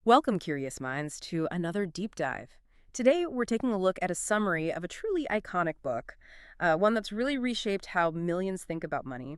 Welcome, curious minds, to another deep dive. Today, we're taking a look at a summary of a truly iconic book, one that's really reshaped how millions think about money.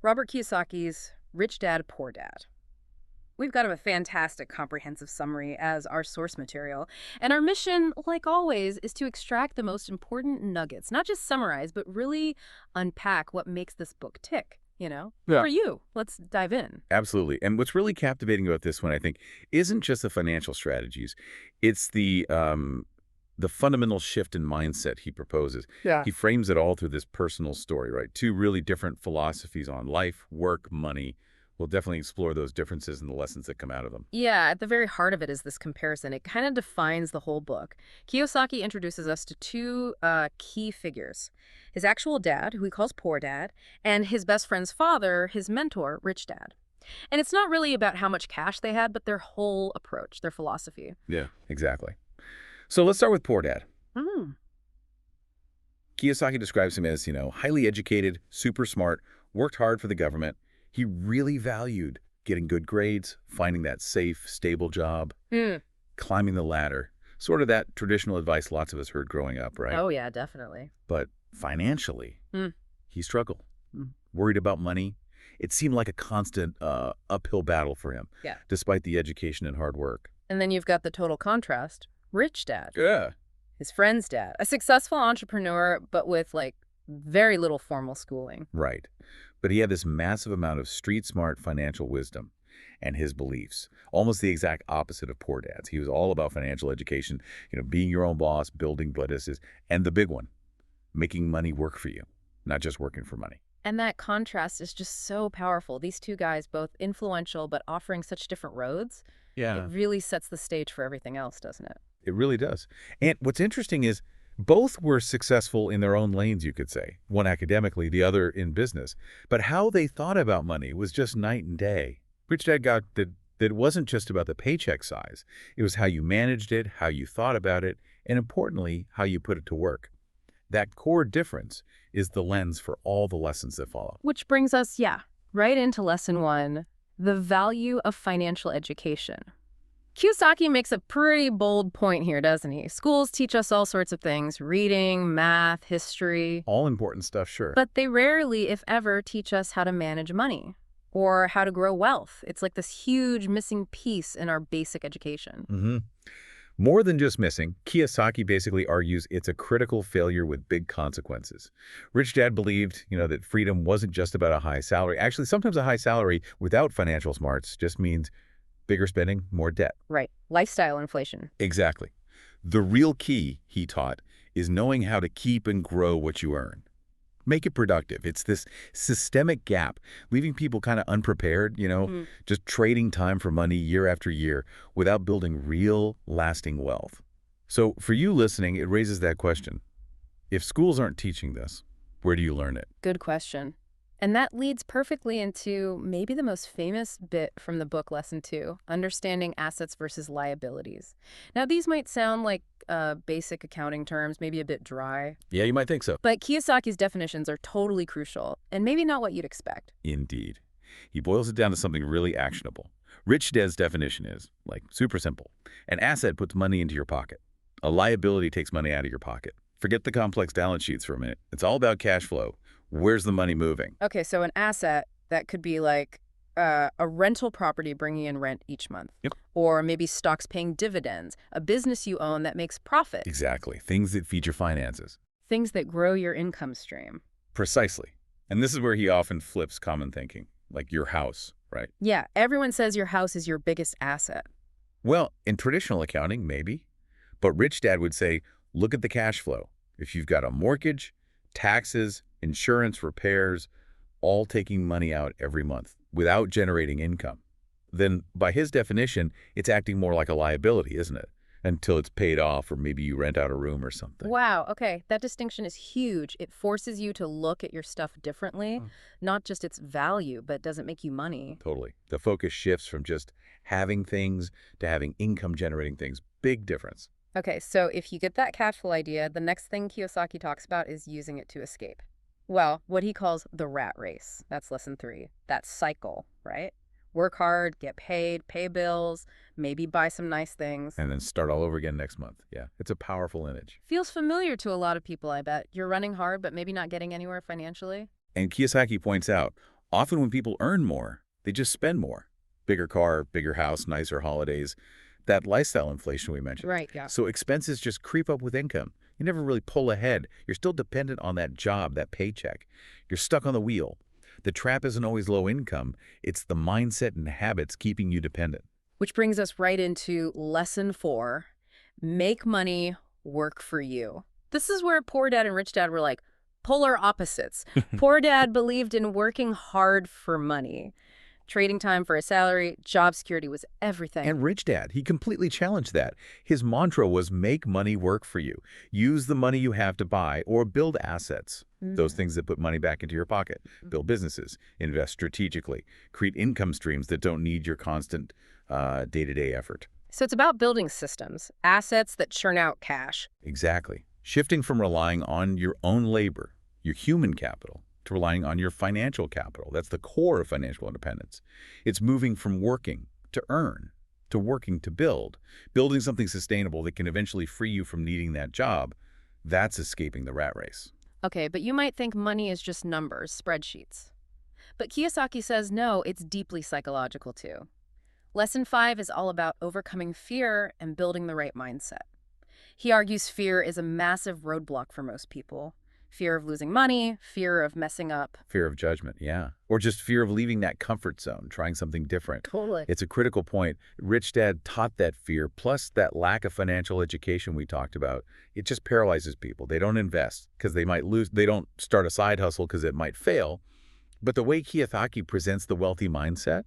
Robert Kiyosaki's Rich Dad, Poor Dad. We've got a fantastic comprehensive summary as our source material, and our mission, like always, is to extract the most important nuggets, not just summarize, but really unpack what makes this book tick. Yeah, For you, let's dive in. absolutely. And what's really captivating about this one, I think, isn't just the financial strategies. It's the fundamental shift in mindset he proposes. Yeah. He frames it all through this personal story, right? Two really different philosophies on life, work, money. We'll definitely explore those differences and the lessons that come out of them. Yeah, at the very heart of it is this comparison. It kind of defines the whole book. Kiyosaki introduces us to two key figures: his actual dad, who he calls Poor Dad, and his best friend's father, his mentor, Rich Dad. And it's not really about how much cash they had, but their whole approach, their philosophy. Yeah, exactly. So let's start with Poor Dad. Mm. Kiyosaki describes him as, highly educated, super smart, worked hard for the government. He really valued getting good grades, finding that safe, stable job, Mm. climbing the ladder. Sort of that traditional advice lots of us heard growing up, right? Oh, yeah, definitely. But financially, Mm. he struggled. Worried about money. It seemed like a constant uphill battle for him, Yeah. despite the education and hard work. And then you've got the total contrast: Rich Dad, Yeah. his friend's dad, a successful entrepreneur, but with very little formal schooling. Right. But he had this massive amount of street-smart financial wisdom and his beliefs, almost the exact opposite of Poor Dad's. He was all about financial education, being your own boss, building businesses, and the big one, making money work for you, not just working for money. And that contrast is just so powerful. These two guys, both influential but offering such different roads, it Yeah. really sets the stage for everything else, doesn't it? It really does. And what's interesting is both were successful in their own lanes, you could say, one academically, the other in business. But how they thought about money was just night and day. Rich Dad got that it wasn't just about the paycheck size. It was how you managed it, how you thought about it, and importantly, how you put it to work. That core difference is the lens for all the lessons that follow. Which brings us, yeah, right into lesson one: the value of financial education. Kiyosaki makes a pretty bold point here, doesn't he? Schools teach us all sorts of things: reading, math, history. All important stuff, sure. But they rarely, if ever, teach us how to manage money or how to grow wealth. It's like this huge missing piece in our basic education. More than just missing, Kiyosaki basically argues it's a critical failure with big consequences. Rich Dad believed, that freedom wasn't just about a high salary. Actually, sometimes a high salary without financial smarts just means bigger spending, more debt. Right. Lifestyle inflation. Exactly. The real key, he taught, is knowing how to keep and grow what you earn. Make it productive. It's this systemic gap, leaving people kind of unprepared, just trading time for money year after year without building real, lasting wealth. So for you listening, it raises that question. If schools aren't teaching this, where do you learn it? Good question. And that leads perfectly into maybe the most famous bit from the book, Lesson 2, understanding assets versus liabilities. Now, these might sound like basic accounting terms, maybe a bit dry, Yeah, you might think so. but Kiyosaki's definitions are totally crucial and maybe not what you'd expect. Indeed. He boils it down to something really actionable. Rich Dad's definition is, super simple. An asset puts money into your pocket. A liability takes money out of your pocket. Forget the complex balance sheets for a minute. It's all about cash flow. Where's the money moving? Okay, so an asset, that could be like a rental property bringing in rent each month. Yep. Or maybe stocks paying dividends, a business you own that makes profit, Exactly. Things that feed your finances. things that grow your income stream. Precisely. And this is where he often flips common thinking, like your house, right? Yeah, everyone says your house is your biggest asset. Well, in traditional accounting, maybe. But Rich Dad would say, look at the cash flow. If you've got a mortgage, taxes, insurance, repairs, all taking money out every month without generating income, then by his definition, it's acting more like a liability, isn't it? Until it's paid off or maybe you rent out a room or something. Wow, okay, that distinction is huge. It forces you to look at your stuff differently, not just its value, but does it make you money? Totally. The focus shifts from just having things to having income-generating things. Big difference. Okay, so if you get that cash flow idea, the next thing Kiyosaki talks about is using it to escape. Well, what he calls the rat race. That's lesson 3. That cycle, right? Work hard, get paid, pay bills, maybe buy some nice things. And then start all over again next month. Yeah, it's a powerful image. Feels familiar to a lot of people, I bet. You're running hard, but maybe not getting anywhere financially. And Kiyosaki points out, often when people earn more, they just spend more. Bigger car, bigger house, nicer holidays. That lifestyle inflation we mentioned. Right, yeah. So expenses just creep up with income. You never really pull ahead. You're still dependent on that job, that paycheck. You're stuck on the wheel. The trap isn't always low income. It's the mindset and habits keeping you dependent. Which brings us right into lesson 4, make money work for you. This is where Poor Dad and Rich Dad were like polar opposites. Poor Dad believed in working hard for money. Trading time for a salary, job security was everything. And Rich Dad, he completely challenged that. His mantra was make money work for you. Use the money you have to buy or build assets. Those things that put money back into your pocket. Build businesses, invest strategically, create income streams that don't need your constant day-to-day effort. So it's about building systems, assets that churn out cash. Exactly. Shifting from relying on your own labor, your human capital, to relying on your financial capital. That's the core of financial independence. It's moving from working to earn, to working to build, building something sustainable that can eventually free you from needing that job. That's escaping the rat race. Okay, but you might think money is just numbers, spreadsheets. But Kiyosaki says no, it's deeply psychological too. Lesson 5 is all about overcoming fear and building the right mindset. He argues fear is a massive roadblock for most people. Fear of losing money, fear of messing up. Fear of judgment, yeah. Or just fear of leaving that comfort zone, trying something different. Totally. It's a critical point. Rich Dad taught that fear, plus that lack of financial education we talked about. It just paralyzes people. They don't invest because they might lose. They don't start a side hustle because it might fail. But the way Kiyosaki presents the wealthy mindset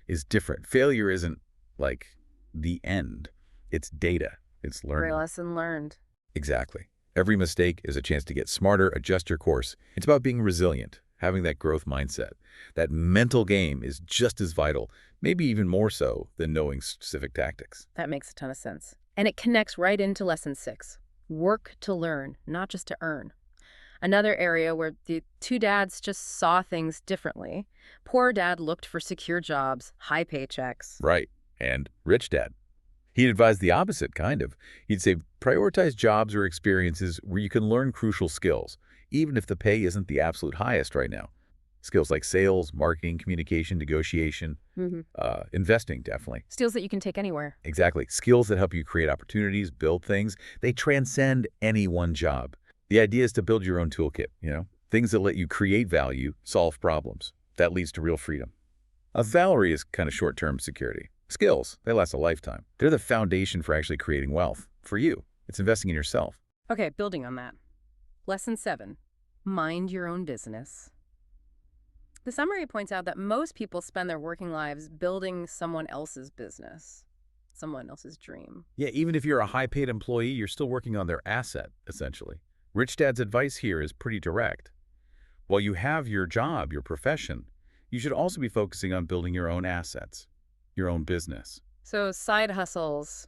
is different. Failure isn't like the end. It's data. It's learning. Great lesson learned. Exactly. Every mistake is a chance to get smarter, adjust your course. It's about being resilient, having that growth mindset. That mental game is just as vital, maybe even more so than knowing specific tactics. That makes a ton of sense. And it connects right into lesson 6. Work to learn, not just to earn. Another area where the two dads just saw things differently. Poor Dad looked for secure jobs, high paychecks. Right. And Rich Dad, he'd advise the opposite, kind of. He'd say, prioritize jobs or experiences where you can learn crucial skills, even if the pay isn't the absolute highest right now. Skills like sales, marketing, communication, negotiation, investing, definitely. Skills that you can take anywhere. Exactly. Skills that help you create opportunities, build things. They transcend any one job. The idea is to build your own toolkit, things that let you create value, solve problems. That leads to real freedom. A salary is kind of short-term security. Skills, they last a lifetime. They're the foundation for actually creating wealth. For you, it's investing in yourself. Okay, building on that. Lesson 7, mind your own business. The summary points out that most people spend their working lives building someone else's business, someone else's dream. Yeah, even if you're a high-paid employee, you're still working on their asset, essentially. Rich Dad's advice here is pretty direct. While you have your job, your profession, you should also be focusing on building your own assets, your own business. So side hustles,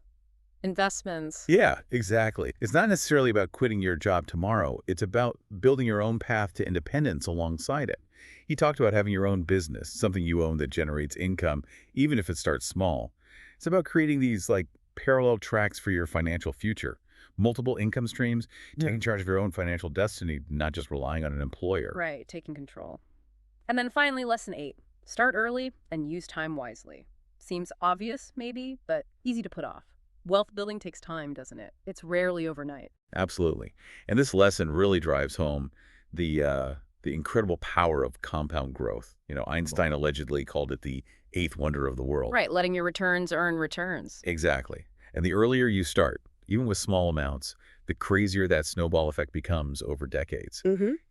investments. Yeah, exactly. It's not necessarily about quitting your job tomorrow. It's about building your own path to independence alongside it. He talked about having your own business, something you own that generates income, even if it starts small. It's about creating these parallel tracks for your financial future. Multiple income streams, taking charge of your own financial destiny, not just relying on an employer. Right, taking control. And then finally, lesson 8, start early and use time wisely. Seems obvious, maybe, but easy to put off. Wealth building takes time, doesn't it? It's rarely overnight. Absolutely. And this lesson really drives home the incredible power of compound growth. Einstein allegedly called it the eighth wonder of the world. Right, letting your returns earn returns. Exactly. And the earlier you start, even with small amounts, the crazier that snowball effect becomes over decades.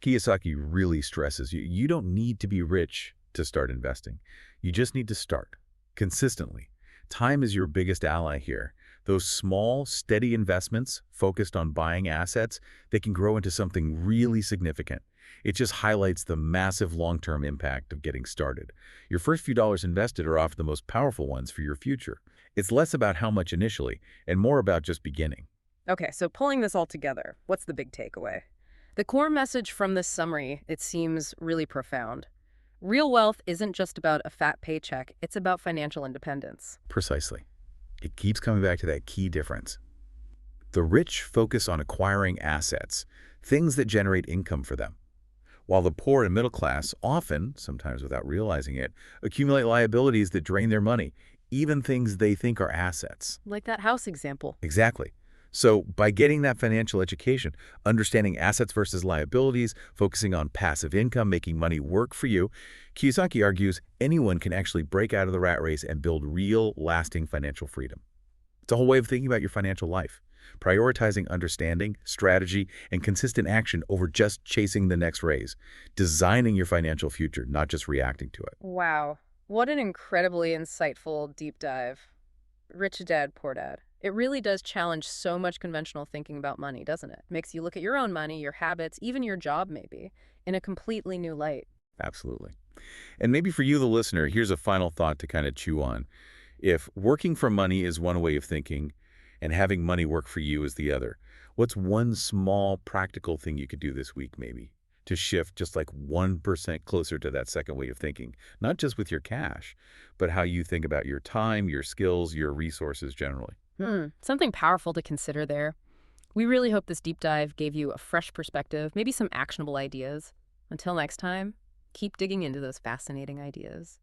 Kiyosaki really stresses you don't need to be rich to start investing. You just need to start consistently. Time is your biggest ally here. Those small, steady investments focused on buying assets, they can grow into something really significant. It just highlights the massive long-term impact of getting started. Your first few dollars invested are often the most powerful ones for your future. It's less about how much initially and more about just beginning. Okay, so pulling this all together, what's the big takeaway? The core message from this summary, it seems really profound. Real wealth isn't just about a fat paycheck, it's about financial independence. Precisely. It keeps coming back to that key difference. The rich focus on acquiring assets, things that generate income for them, while the poor and middle class often, sometimes without realizing it, accumulate liabilities that drain their money, even things they think are assets. Like that house example. Exactly. So by getting that financial education, understanding assets versus liabilities, focusing on passive income, making money work for you, Kiyosaki argues anyone can actually break out of the rat race and build real, lasting financial freedom. It's a whole way of thinking about your financial life, prioritizing understanding, strategy, and consistent action over just chasing the next raise, designing your financial future, not just reacting to it. Wow. What an incredibly insightful deep dive. Rich Dad, Poor Dad. It really does challenge so much conventional thinking about money, doesn't it? Makes you look at your own money, your habits, even your job maybe, in a completely new light. Absolutely. And maybe for you, the listener, here's a final thought to kind of chew on. If working for money is one way of thinking and having money work for you is the other, what's one small practical thing you could do this week maybe to shift just like 1% closer to that second way of thinking, not just with your cash, but how you think about your time, your skills, your resources generally? Something powerful to consider there. We really hope this deep dive gave you a fresh perspective, maybe some actionable ideas. Until next time, keep digging into those fascinating ideas.